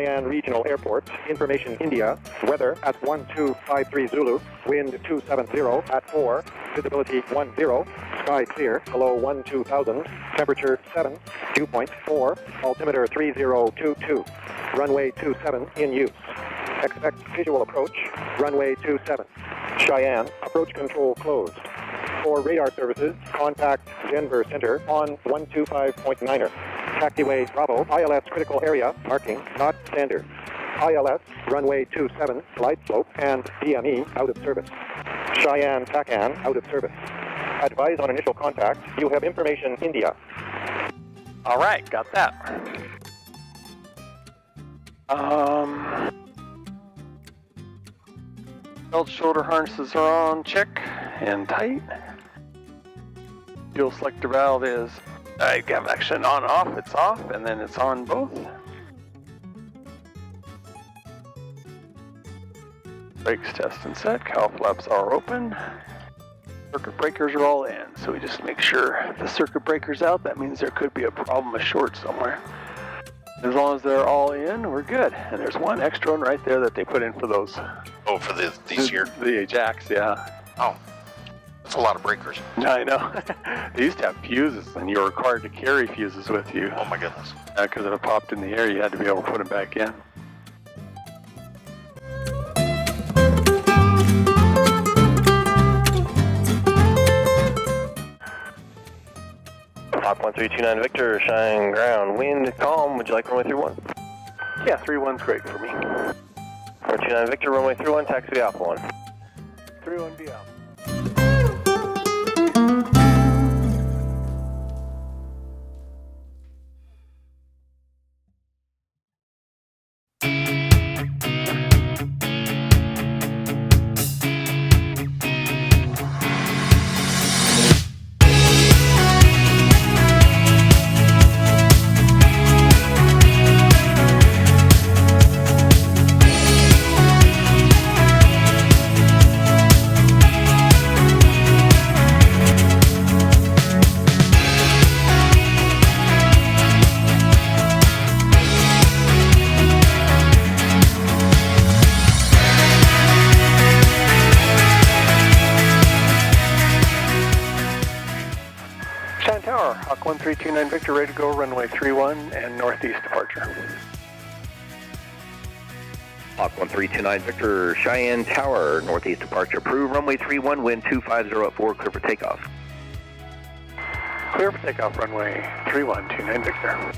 Cheyenne Regional Airport. Information India. Weather at 1253 Zulu. Wind 270 at 4. Visibility 10. Sky clear. Below 12,000. Temperature 7. Dew point 4. Altimeter 3022. Runway 27 in use. Expect visual approach. Runway 27. Cheyenne. Approach control closed. For radar services, contact Denver Center on 125.9er. Taxiway Bravo, ILS critical area, marking, not standard. ILS, runway 27, glide slope, and DME out of service. Cheyenne TACAN out of service. Advise on initial contact. You have information India. All right, got that. Belt shoulder harnesses are on, check, and tight. Fuel selector valve is, I have action on off, it's off, and then it's on both. Brakes test and set, cowl flaps are open. Circuit breakers are all in, so we just make sure if the circuit breaker's out, that means there could be a problem, a short somewhere. As long as they're all in, we're good. And there's one extra one right there that they put in for those. Oh, for these here? The jacks, yeah. Oh, that's a lot of breakers. I know. They used to have fuses, and you were required to carry fuses with you. Oh my goodness. Because if it popped in the air, you had to be able to put them back in. Hawk 1329 Victor, Cheyenne ground, wind calm, would you like runway 31? Yeah, 31's great for me. 429 Victor, runway 31, taxi Alpha 1. 31 be out. Hawk 1329 Victor, ready to go, runway 31 and northeast departure. Hawk 1329 Victor, Cheyenne Tower, northeast departure approved, runway 31, wind 250 at 4, clear for takeoff. Clear for takeoff, runway 3129 Victor.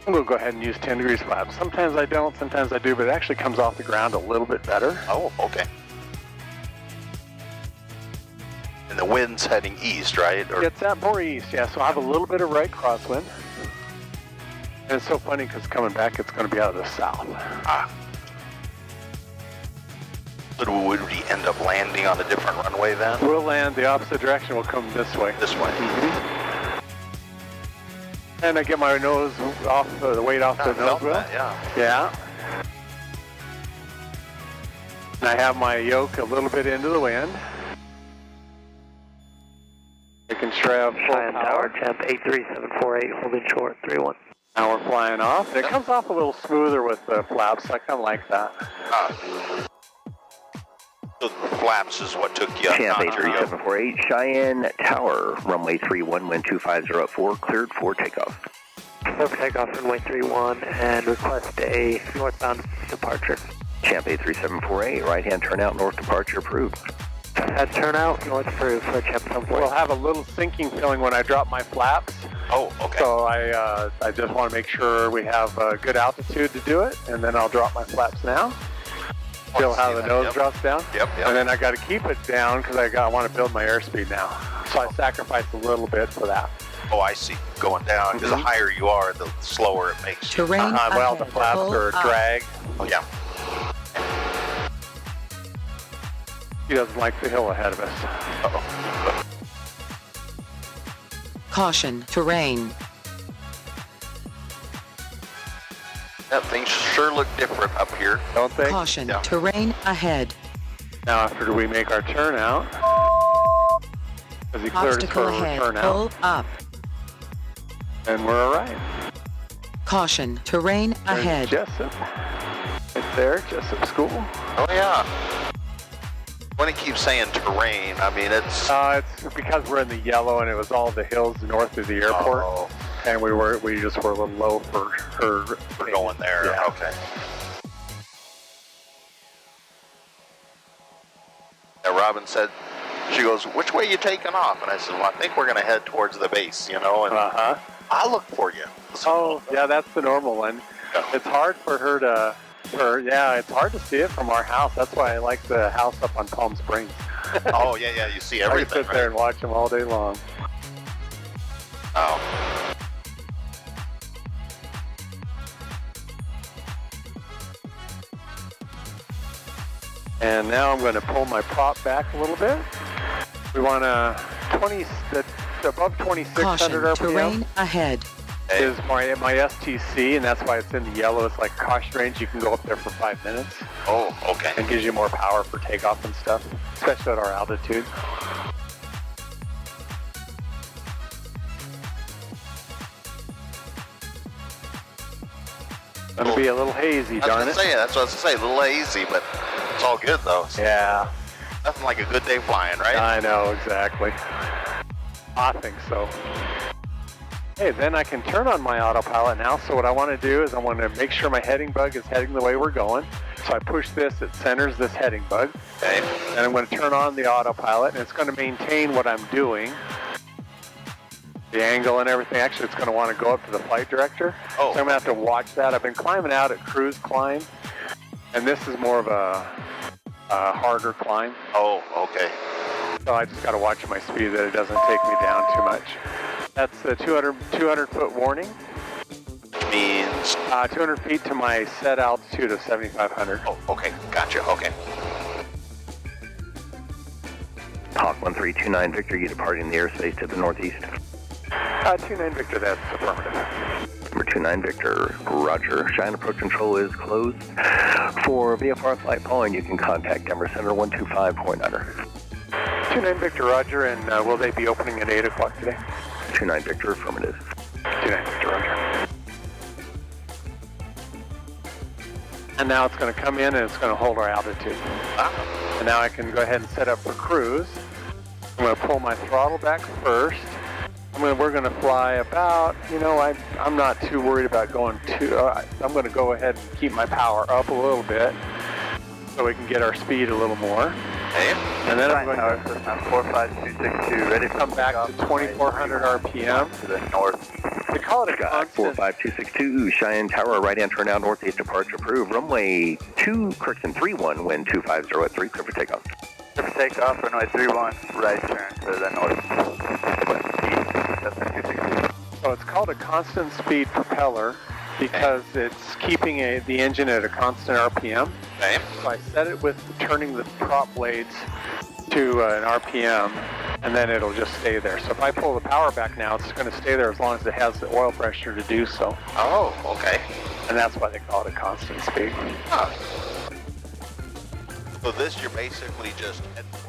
We'll go ahead and use 10 degrees flaps. Sometimes I don't, sometimes I do, but it actually comes off the ground a little bit better. Oh, okay. And the wind's heading east, right? Or... It's at more east, yeah, so I have a little bit of right crosswind. And it's so funny because coming back, it's going to be out of the south. Ah. But would we end up landing on a different runway then? We'll land the opposite direction. We'll come this way. This way. Mm-hmm. And I get my nose off, the weight off the nose wheel. Yeah. Yeah. And I have my yoke a little bit into the wind. Making sure I have full Cheyenne power. Tower, temp 83748, holding short, 31. Now we're flying off. And it comes off a little smoother with the flaps. I kind of like that. So the flaps is what took you up. Champ 83748, Cheyenne Tower, runway 31, wind 250 at 4, cleared for takeoff. Clear for takeoff, runway 31, and request a northbound departure. Champ 83748, right-hand turnout, north departure approved. At turnout, north approved for Champ 748. We'll have a little sinking feeling when I drop my flaps. Oh, okay. So I just want to make sure we have good altitude to do it, and then I'll drop my flaps now. Feel how the nose drops down? Yep. And then I got to keep it down because I want to build my airspeed now. So I sacrifice a little bit for that. Oh, I see. Going down, because the higher you are, the slower it makes. Terrain well, the flaps are drag. Oh, yeah. He doesn't like the hill ahead of us. Uh-oh. Caution, terrain. That things sure look different up here. Don't they? Caution, Yeah. terrain ahead. Now after we make our turnout, as he cleared us for Obstacle a ahead, turnout, pull up. and we're all right. Caution, terrain ahead. Jessup. Right there, Jessup School. Oh yeah. When it keeps saying terrain, I mean it's. It's because we're in the yellow and it was all the hills north of the airport. Oh, And we just were a little low for her. we're going there. Yeah. Okay. And Robin said, she goes, "Which way you taking off?" And I said, "Well, I think we're going to head towards the base, you know." And I'll look for you. Oh, yeah, that's the normal one. Yeah. It's hard for her to. It's hard to see it from our house. That's why I like the house up on Palm Springs. Oh yeah, you see I everything. can sit there and watch them all day long. Oh. And now I'm going to pull my prop back a little bit. We want above 2600 Caution, RPM terrain ahead. is my STC, and that's why it's in the yellow. It's like caution range. You can go up there for 5 minutes. Oh, okay. And gives you more power for takeoff and stuff, especially at our altitude. Gonna be a little hazy, darn it. That's what I was gonna say. A little hazy, but it's all good though. Yeah. Nothing like a good day flying, right? I know, exactly. I think so. Hey, then I can turn on my autopilot now. So what I want to do is I want to make sure my heading bug is heading the way we're going. So I push this, it centers this heading bug. Okay. And I'm going to turn on the autopilot, and it's going to maintain what I'm doing. The angle and everything. Actually, it's going to want to go up to the flight director. Oh. So I'm going to have to watch that. I've been climbing out at cruise climb, and this is more of a harder climb. Oh, okay. So I just got to watch my speed that it doesn't take me down too much. That's the 200 foot warning. Means. 200 feet to my set altitude of 7,500. Oh, okay. Gotcha. Okay. Hawk 1329 Victor, you departing the airspace to the northeast. 29 Victor, that's affirmative. Number 29 Victor, roger. Cheyenne approach control is closed. For VFR flight following, you can contact Denver Center 125.9. 29 Victor, roger, and will they be opening at 8 o'clock today? 29 Victor, affirmative. 29 Victor, roger. And now it's going to come in and it's going to hold our altitude. And now I can go ahead and set up for cruise. I'm going to pull my throttle back first. We're going to fly about, I'm not too worried about going too, I'm going to go ahead and keep my power up a little bit so we can get our speed a little more. Hey. And then I'm going to 45262, ready to come back to 2400 RPM to the north. They call it a constant. 45262, Cheyenne Tower, right answer now, northeast departure approved. Runway 2, correction 31, wind 250 at 3, clear for takeoff. Clear for takeoff, runway 31, right turn to the north. So it's called a constant speed propeller because it's keeping the engine at a constant RPM. Okay. So I set it with turning the prop blades to an RPM, and then it'll just stay there. So if I pull the power back now, it's going to stay there as long as it has the oil pressure to do so. Oh, okay. And that's why they call it a constant speed. Huh. So this, you're basically just heading for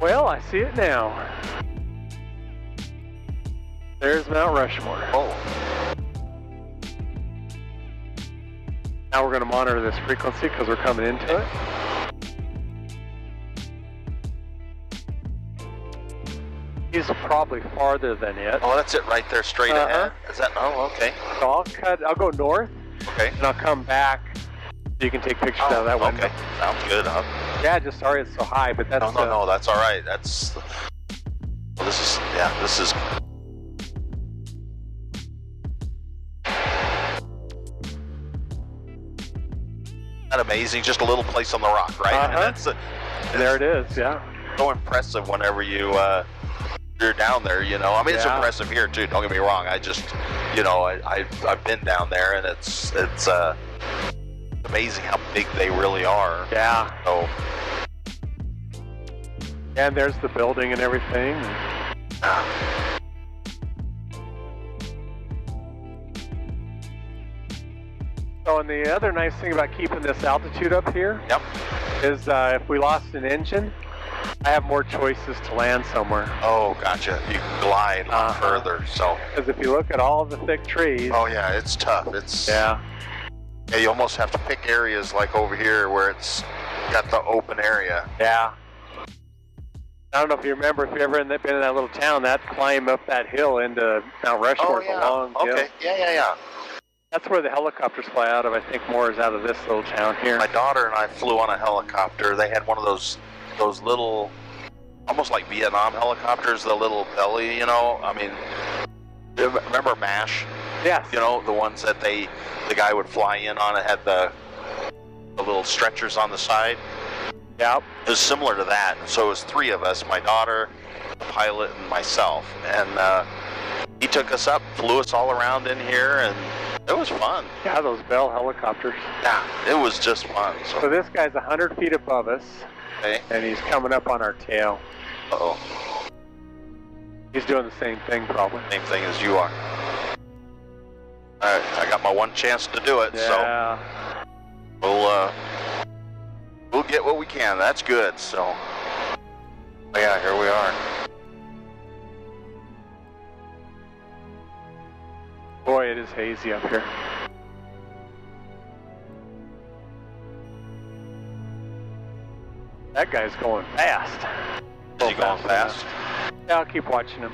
Well, I see it now. There's Mount Rushmore. Oh. Now we're going to monitor this frequency because we're coming into it. He's probably farther than it. Oh, that's it right there, straight ahead. Is that? Oh, okay. So I'll go north. Okay. And I'll come back so you can take pictures out of that window. Okay. Sounds good. Yeah, just sorry it's so high, but that's... No, that's all right. That's... Well, this is... Yeah, this is... That amazing? Just a little place on the rock, right? And that's there it is, yeah. So impressive whenever you're down there, you know. I mean, it's impressive here too. Don't get me wrong. I just, you know, I've been down there, and it's amazing how big they really are. Yeah. So. And there's the building and everything. So, and the other nice thing about keeping this altitude up here is if we lost an engine, I have more choices to land somewhere. Oh, gotcha. You can glide a lot further. So. Because if you look at all the thick trees. Oh yeah, it's tough. Yeah, you almost have to pick areas like over here where it's got the open area. Yeah. I don't know if you remember, if you ever been in that little town, that climb up that hill into Mount Rushmore is a long hill. Okay, yeah. That's where the helicopters fly out of. I think more is out of this little town here. My daughter and I flew on a helicopter. They had one of those little, almost like Vietnam helicopters, the little belly, you know. I mean, remember MASH? Yes. You know, the ones that the guy would fly in on. It had the little stretchers on the side. Yep. It was similar to that. So it was three of us, my daughter, the pilot, and myself. And he took us up, flew us all around in here, and it was fun. Yeah, those Bell helicopters. Yeah, it was just fun. So this guy's 100 feet above us, and he's coming up on our tail. Uh-oh. He's doing the same thing, probably. Same thing as you are. All right, I got my one chance to do it, so we'll get what we can. That's good. So, yeah, here we are. Boy, it is hazy up here. That guy's going fast. Is he going fast? Yeah, I'll keep watching him.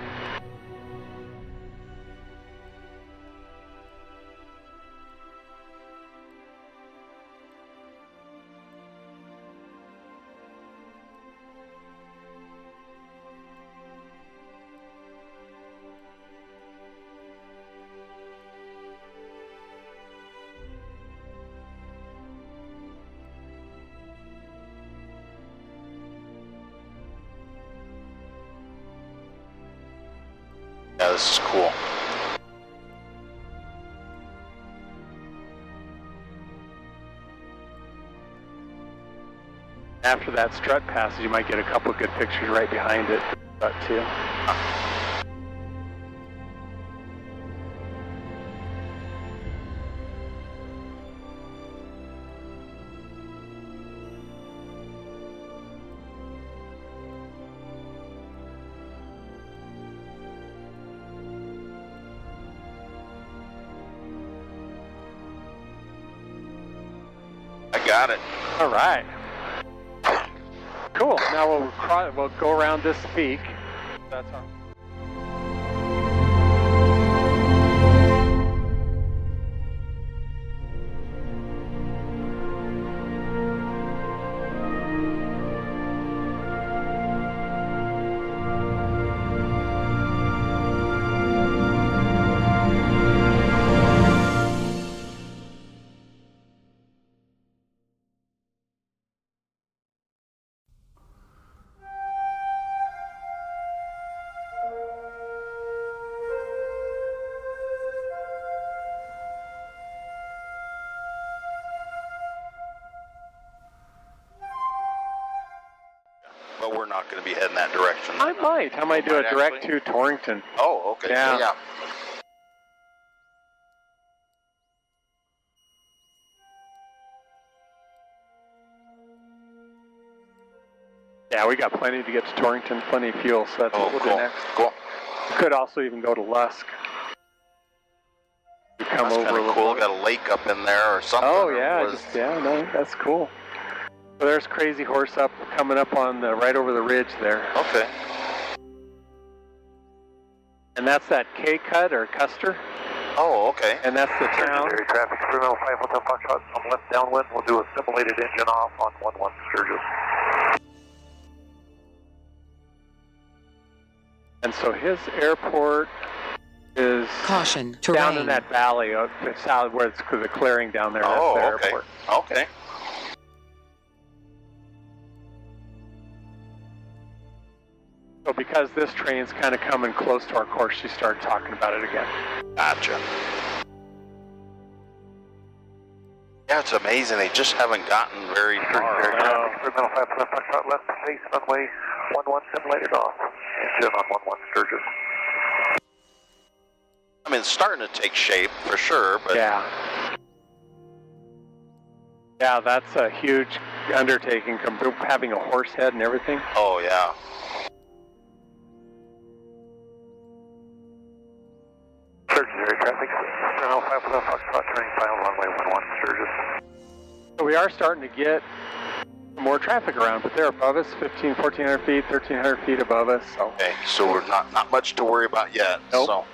Yeah, this is cool. After that strut passes, you might get a couple of good pictures right behind it, too. I got it. All right. Cool. Now we'll go around this peak. That's all. But we're not going to be heading that direction. I might do a direct to Torrington. Oh, okay. Yeah. Yeah, we got plenty to get to Torrington, plenty of fuel, so that's what we'll do next. Cool. Could also even go to Lusk. You come That's over kind of cool. Got a lake up in there or something. Oh yeah, no, that's cool. So there's Crazy Horse coming up on right over the ridge there. Okay. And that's that K cut or Custer. Oh, okay. And that's the town. Traffic 305 Hotel Foxtrot on left downwind. We'll do a simulated engine off on 11 Sturgis. And so his airport is Caution, terrain. down in that valley, south where it's the clearing down there. That's the okay. airport. Okay. So because this train's kind of coming close to our course, she started talking about it again. Gotcha. Yeah, it's amazing. They just haven't gotten very far. Traffic 305 Hotel Foxtrot left face runway 11 simulated off. Engine on 11 Sturgis. I mean, it's starting to take shape for sure, but Yeah, that's a huge undertaking, having a horse head and everything. oh yeah. Sturgis area traffic 305 Hotel Foxtrot turning final runway 11 Sturgis. So we are starting to get more traffic around, but they're above us, 1,400 feet, 1,300 feet above us. So. Okay, so we're not much to worry about yet. Nope. So,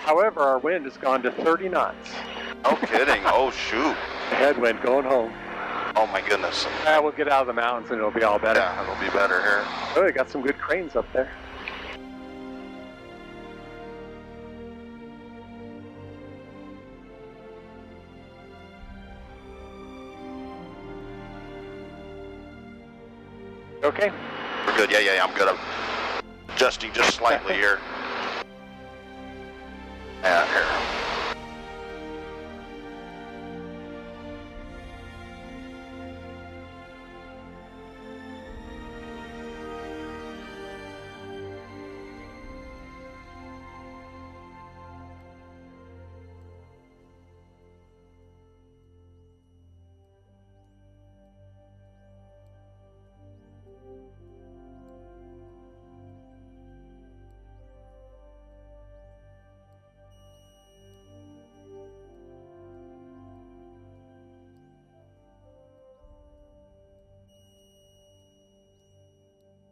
However, our wind has gone to 30 knots. no kidding. Oh shoot. Headwind going home. Oh my goodness. We'll get out of the mountains and it'll be all better. Yeah, it'll be better here. Oh, we got some good cranes up there. Okay. We're good. Yeah. I'm good. I'm adjusting just slightly here. Yeah, here.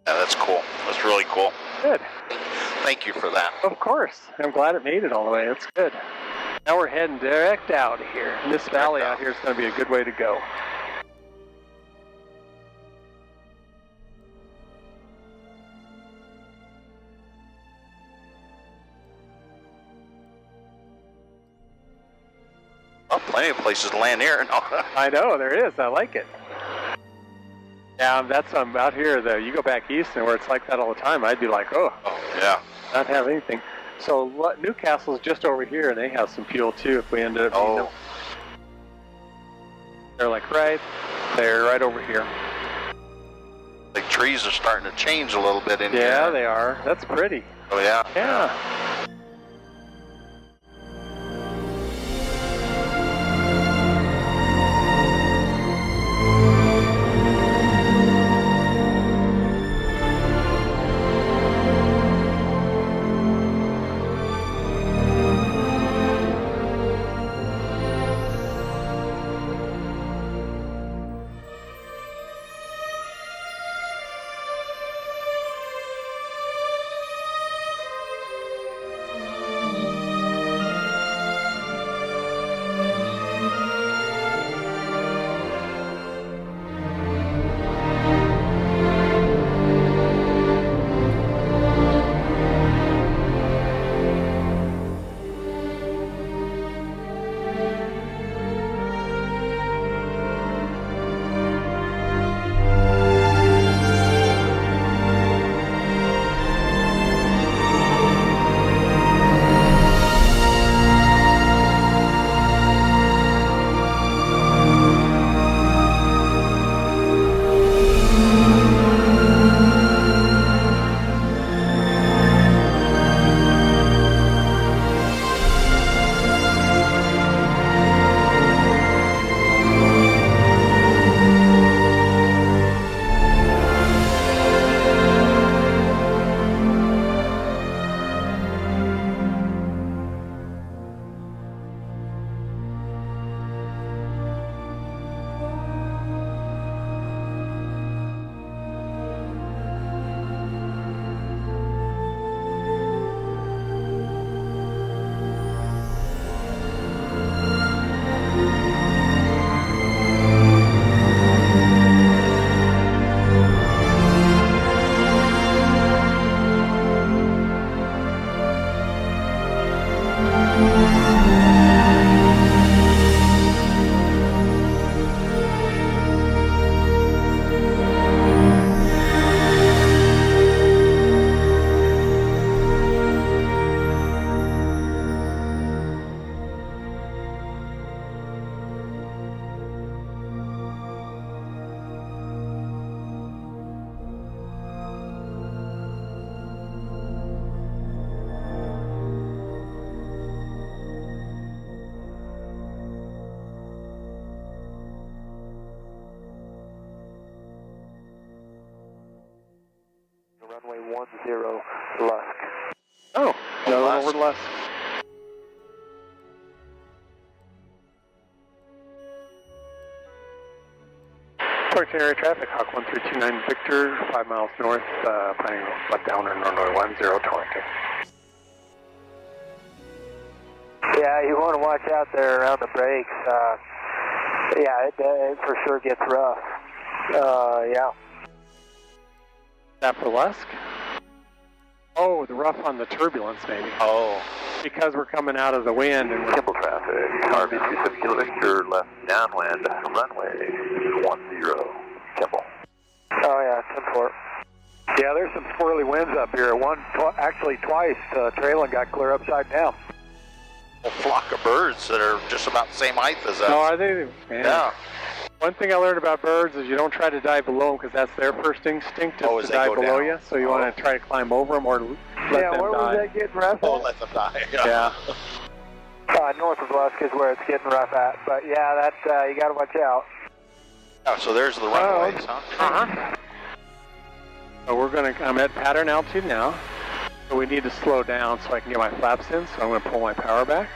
Yeah, that's cool. That's really cool. Good. Thank you for that. Of course. I'm glad it made it all the way. That's good. Now we're heading direct out of here. And this valley out here is going to be a good way to go. Oh, plenty of places to land here. I know, there is. I like it. Yeah, that's out here. You go back east and where it's like that all the time, I'd be like, oh, Yeah. not have anything. So Newcastle's just over here, and they have some fuel too if we ended up needing them. They're like right over here. The trees are starting to change a little bit in here. Yeah, they are. That's pretty. Oh, yeah. Yeah. runway 10 Lusk. Oh, another one over Lusk. Torrington area traffic, Hawk 1329 Victor, 5 miles north, planning left downwind runway 10 Torrington. Yeah, you want to watch out there around the brakes. Yeah, it for sure gets rough. Yeah. That for Lusk? Oh, the rough on the turbulence, maybe. Oh. Because we're coming out of the wind and we're... Simple traffic, RV 27 Kilo Victor, left downwind, runway 10, Kimball. Oh, yeah, 10-4. Yeah, there's some swirly winds up here. Actually twice, trailing got clear upside down. A flock of birds that are just about the same height as us. Oh, are they? Man. Yeah. One thing I learned about birds is you don't try to dive below them because that's their first instinct, Oh, is as to they dive go below down. you. So you want to try to climb over them or let them where die. was that getting rough Oh, at? let them die. Yeah. North of Lusk is where it's getting rough at. But yeah, that's, you got to watch out. Oh, so there's the runways, huh? Uh-huh. So I'm at pattern altitude now. So we need to slow down so I can get my flaps in. So I'm going to pull my power back.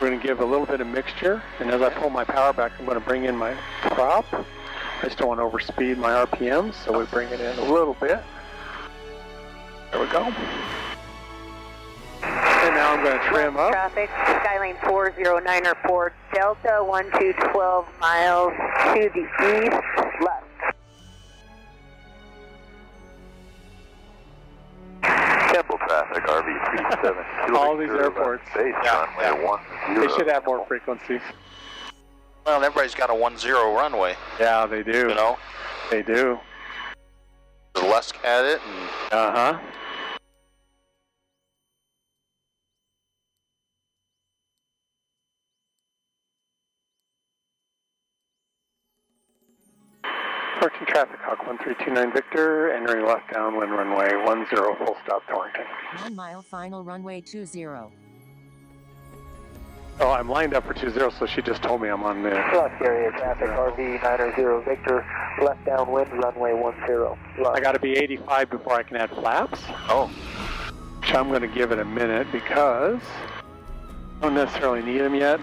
We're going to give a little bit of mixture. And as I pull my power back, I'm going to bring in my prop. I just don't want to overspeed my RPMs, so we bring it in a little bit. There we go. And now I'm going to trim up. Traffic, Skylane 409 report, Delta 1212 miles to the east, left. Kimball traffic, RV 37 Kilo All these Victor, airports. base runway 10. They should have more frequencies. Well, everybody's got a 10 runway, Yeah, they do. you know? They do. Lusk had it, and Uh-huh. Torrington traffic, Hawk 1329 Victor, entering left downwind runway 10, full stop Torrington. 1 mile final runway 20. Oh, I'm lined up for 20, so she just told me I'm on there. Lusk area traffic, RV 90 Victor, left downwind, runway 10. Lusk. I got to be 85 before I can add flaps. oh, Which I'm going to give it a minute because I don't necessarily need them yet.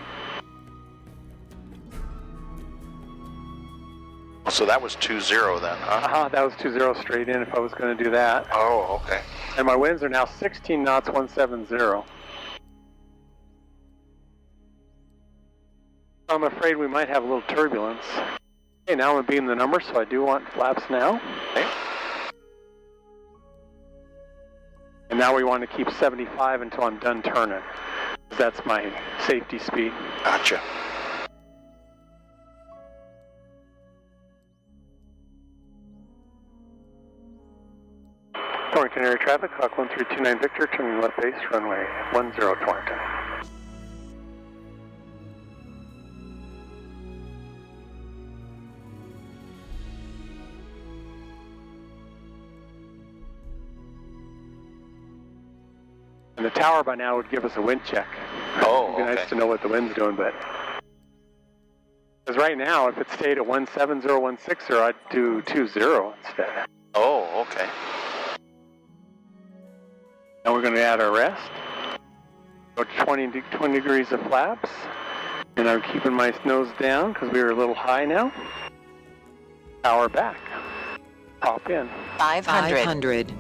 so that was 20 then, huh? That was 20 straight in if I was going to do that. Oh, okay. And my winds are now 16 knots, 170. I'm afraid we might have a little turbulence. Okay, now I'm going to beam the number, so I do want flaps now. Okay. And now we want to keep 75 until I'm done turning. That's my safety speed. Gotcha. Torrington area traffic, Hawk 1329 Victor, turning left base, runway 10 Torrington. And the tower by now would give us a wind check. Oh, It'd be okay. nice to know what the wind's doing, but... Because right now, if it stayed at 170, I'd do 20 instead. Oh, okay. Now we're going to add our rest. Go to 20 degrees of flaps. And I'm keeping my nose down because we were a little high now. Power back. Pop in. 500.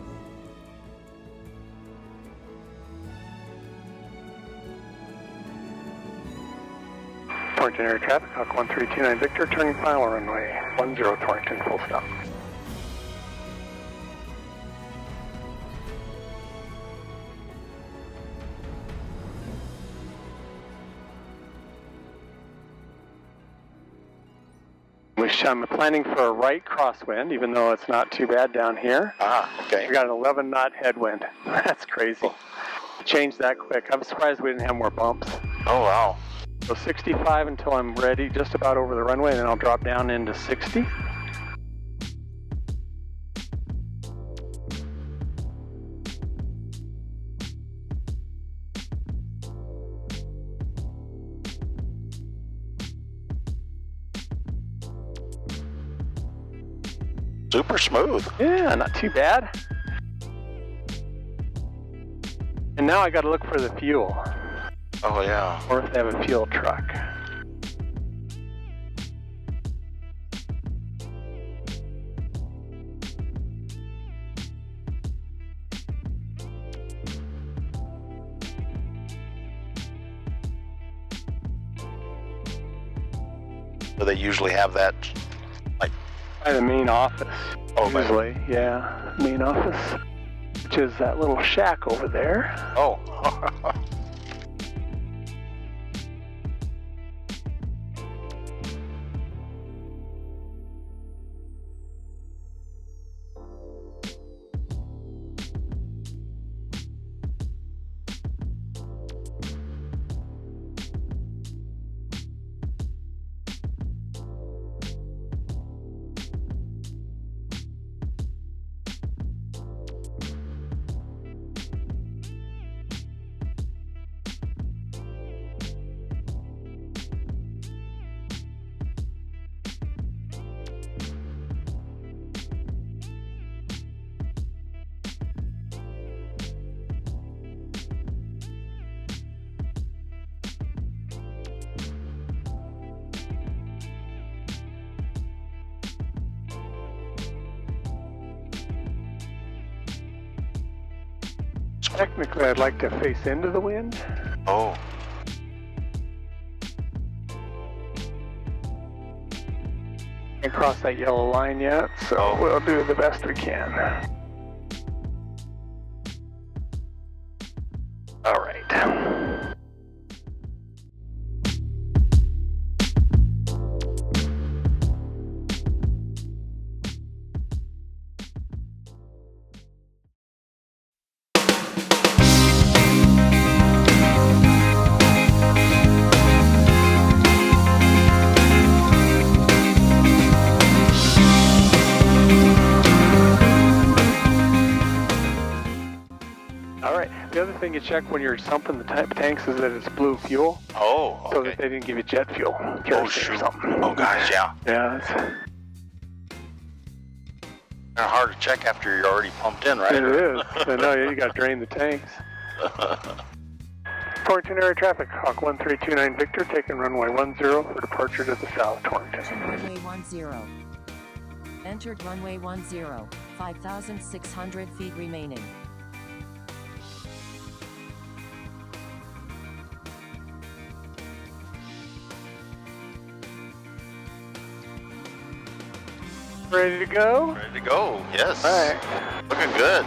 Torrington area traffic, Hawk 1329 Victor, turning final runway 10 Torrington, full stop. I'm planning for a right crosswind, even though it's not too bad down here. Okay. We got an 11 knot headwind. That's crazy. Changed that quick. I'm surprised we didn't have more bumps. Oh, wow. So 65 until I'm ready, just about over the runway, and then I'll drop down into 60. Super smooth. Yeah, not too bad. And now I got to look for the fuel. Oh, yeah. Or if they have a fuel truck. So they usually have that, like... By the main office. Oh, usually, yeah. Main office. Which is that little shack over there. Oh. Technically, I'd like to face into the wind. Oh. Can't cross that yellow line yet, so we'll do the best we can. All right. The other thing you check when you're sumping the tanks is that it's blue fuel. Oh, okay. So that they didn't give you jet fuel. Oh, shoot. Oh, gosh, yeah. Yeah. It's kind of hard to check after you're already pumped in, right? It is. I know, you got to drain the tanks. Torrington area traffic, Hawk 1329 Victor, taking runway 10 for departure to the south, Torrington. Runway 10. Entered runway 10, 5,600 feet remaining. Ready to go? Ready to go, yes. All right. Looking good.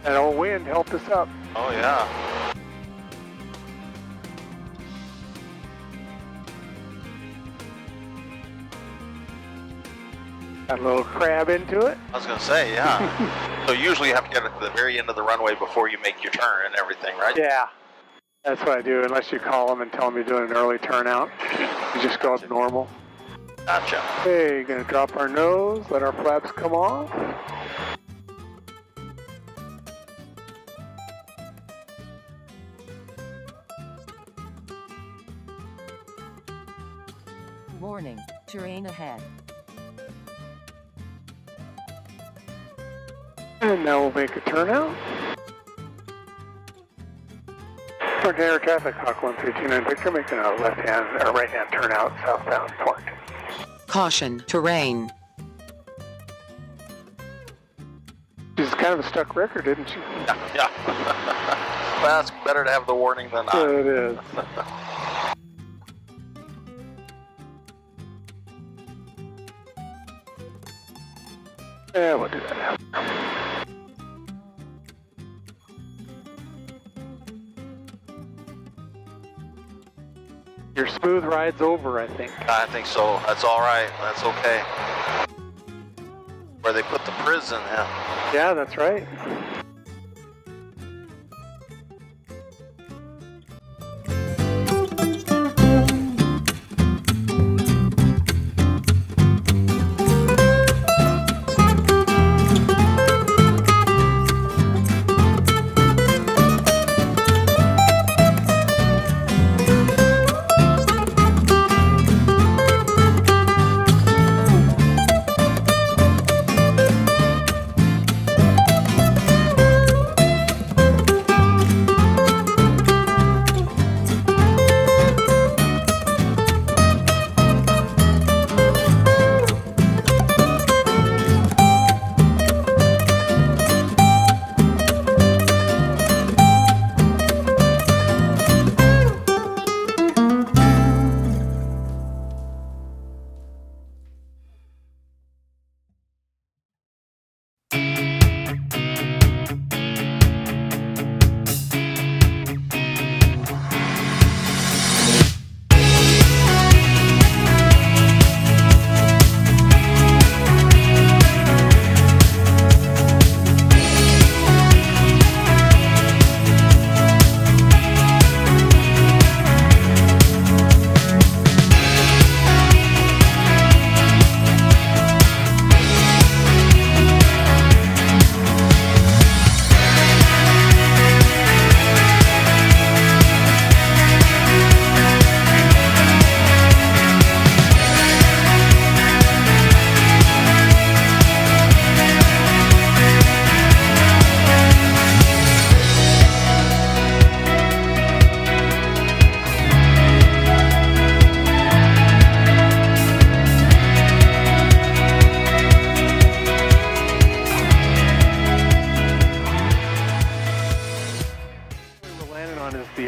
That old wind helped us up. Oh, yeah. Got a little crab into it. I was going to say, yeah. So usually you have to get at the very end of the runway before you make your turn and everything, right? Yeah. That's what I do, unless you call them and tell them you're doing an early turnout. You just go up normal. Gotcha. Okay, going to drop our nose, let our flaps come off. Warning, terrain ahead. And now we'll make a turnout. Torrington air traffic, Hawk 1329 Victor, making a left-hand or right-hand turnout southbound Torrington. Caution, terrain. She's kind of a stuck record, isn't she? Yeah. Well, it's better to have the warning than not. It is. Yeah, we'll do that now. Your smooth ride's over, I think. I think so. That's all right. That's okay. Where they put the prison, yeah. Yeah, that's right.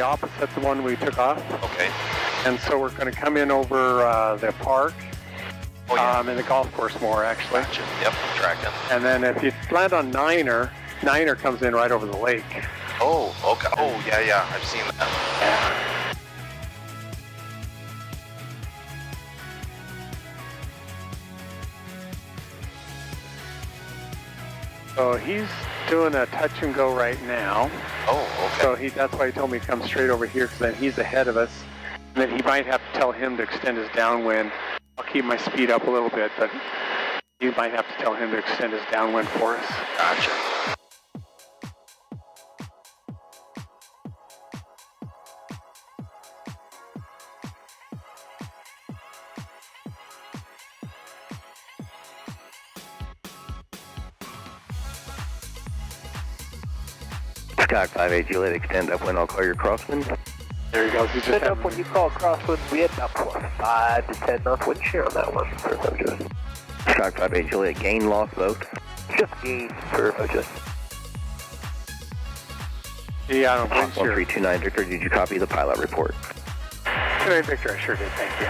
opposite the one we took off. Okay. And so we're going to come in over the park. Oh, yeah. And the golf course more, actually. Gotcha. Yep, I'm tracking. And then if you land on Niner comes in right over the lake. Oh, okay. Oh, yeah, I've seen that. Yeah. So he's doing a touch and go right now. Oh, okay. So that's why he told me to come straight over here, because then he's ahead of us. And then he might have to tell him to extend his downwind. I'll keep my speed up a little bit, but you might have to tell him to extend his downwind for us. Gotcha. Skyhawk 58 Juliet, extend upwind, I'll call your crosswind. There he goes. He just Set up when you call crosswind, we had about 5 to 10 knots wind shear on that one. Skyhawk 58 Juliet, gain, loss, both. Just gain for just. Yeah, I don't think 1329 Victor, did you copy the pilot report? 29 Victor, I sure did, thank you.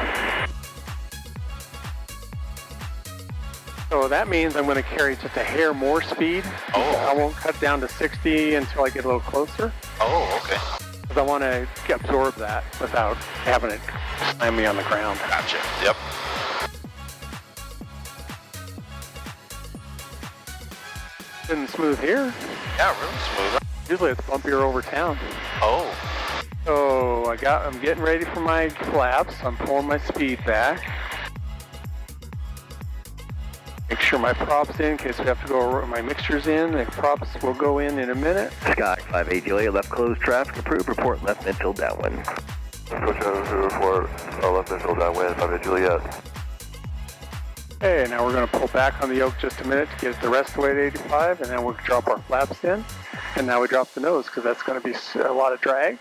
So that means I'm going to carry just a hair more speed. Oh. I won't cut down to 60 until I get a little closer. Oh, okay. Because I want to absorb that without having it slam me on the ground. Gotcha. Yep. Isn't smooth here. Yeah, really smooth. Usually it's bumpier over town. Oh. So I'm getting ready for my flaps. I'm pulling my speed back. Make sure my prop's in case we have to go. My mixture's in. The props will go in a minute. Skyhawk 58 Juliet, left closed, traffic approved, report left midfield downwind. Report left midfield downwind, 58 Juliet. Okay, now we're going to pull back on the yoke just a minute to get the rest of the way to 85, and then we'll drop our flaps in. And now we drop the nose because that's going to be a lot of drag.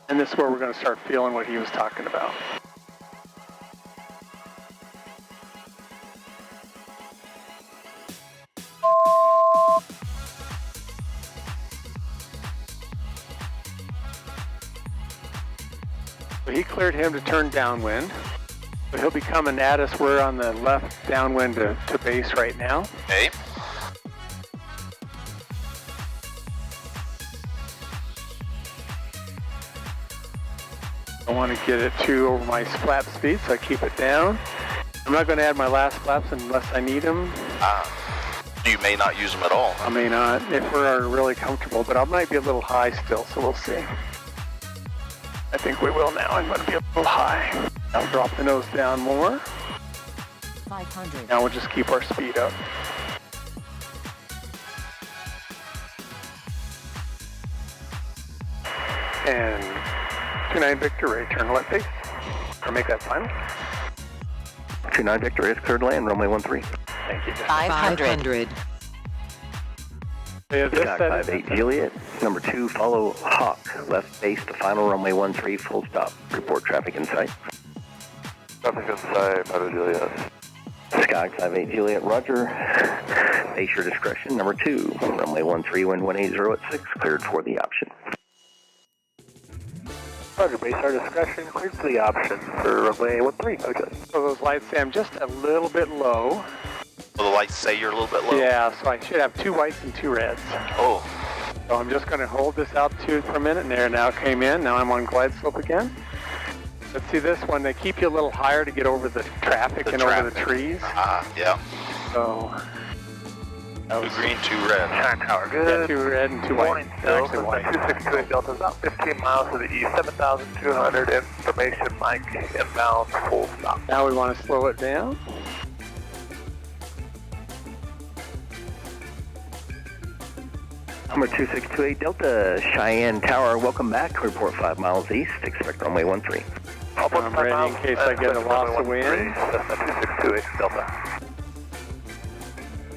And this is where we're going to start feeling what he was talking about. So he cleared him to turn downwind. So he'll be coming at us. We're on the left downwind to base right now. Okay. I want to get it to over my flap speed, so I keep it down. I'm not going to add my last flaps unless I need them. You may not use them at all. I may not, if we're really comfortable, but I might be a little high still, so we'll see. I think we will now. I'm going to be a little high. I'll drop the nose down more. 500. Now we'll just keep our speed up. And 29 Victor, ready to turn left base. Or make that final. 29 Victor is cleared to land, runway 13. Thank you. 500. Skyhawk 58 Juliet, number 2, follow Hawk, left base to final, runway 13, full stop. Report traffic in sight. Traffic in sight, 58 Juliet. Skyhawk 58 Juliet, roger. Base your discretion, number 2, runway 13, wind 180 at 6, cleared for the option. Roger, base our discretion, cleared to the option for runway 13. Okay. So those lights say I'm just a little bit low. Will the lights say you're a little bit low? Yeah, so I should have 2 whites and 2 reds. Oh. So I'm just going to hold this altitude for a minute, and there now came in. Now I'm on glide slope again. Let's see this one. They keep you a little higher to get over the traffic over the trees. Yeah. So that was 2 green, 2 red. Cheyenne Tower, good. Yeah, 2 red and 2 white. Still, Actually white. 262 Delta, about 15 miles to the east, 7,200 information, Mike, inbound, full stop. Now we want to slow it down. Number 2628 Delta, Cheyenne Tower, welcome back. Report 5 miles east, expect runway 13. I'm ready in case I get a loss of wind. Cessna 2628 Delta.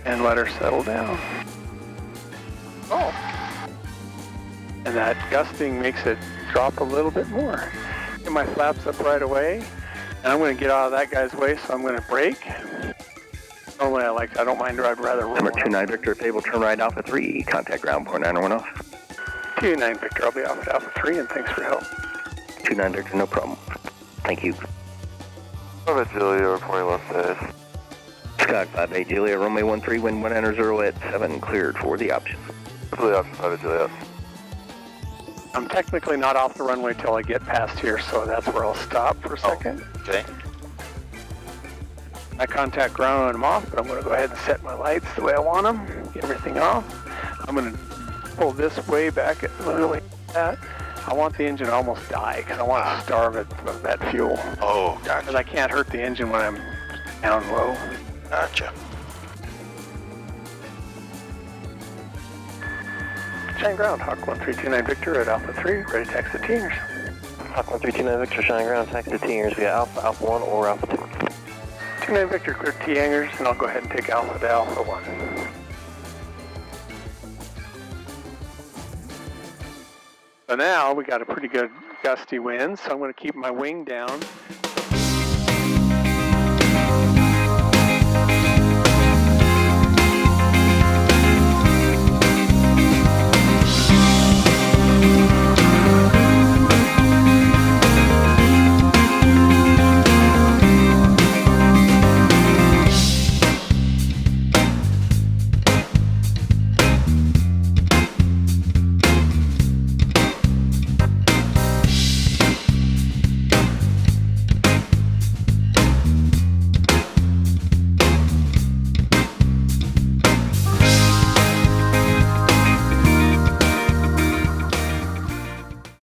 And let her settle down. Oh. And that gusting makes it drop a little bit more. Get my flaps up right away. And I'm going to get out of that guy's way, so I'm going to brake. Normally I don't mind, I'd rather roll. Number 29 Victor, if able, turn right Alpha 3, contact ground point 901 off. 29 Victor, I'll be off at Alpha 3, and thanks for your help. 29 Victor, no problem. Thank you. Alpha Julia, reporting lost days. Scott 58 Juliet, Romeo 13, wind 190 at 7, cleared for the option. For the option, Alpha Juliet. I'm technically not off the runway till I get past here, so that's where I'll stop for a second. Okay. I contact ground and I'm off, but I'm going to go ahead and set my lights the way I want them, get everything off. I'm going to pull this way back at literally that. I want the engine to almost die because I want to starve it of that fuel. Oh, gotcha. Because I can't hurt the engine when I'm down low. Gotcha. Cheyenne ground, Hawk 1329 Victor at Alpha 3, ready to taxi the Tingers. Hawk 1329 Victor, Cheyenne ground, taxi the Tingers via Alpha, Alpha 1 or Alpha 2. 29 Victor, clear T-hangers, and I'll go ahead and take Alpha to Alpha 1. So now we got a pretty good gusty wind, so I'm going to keep my wing down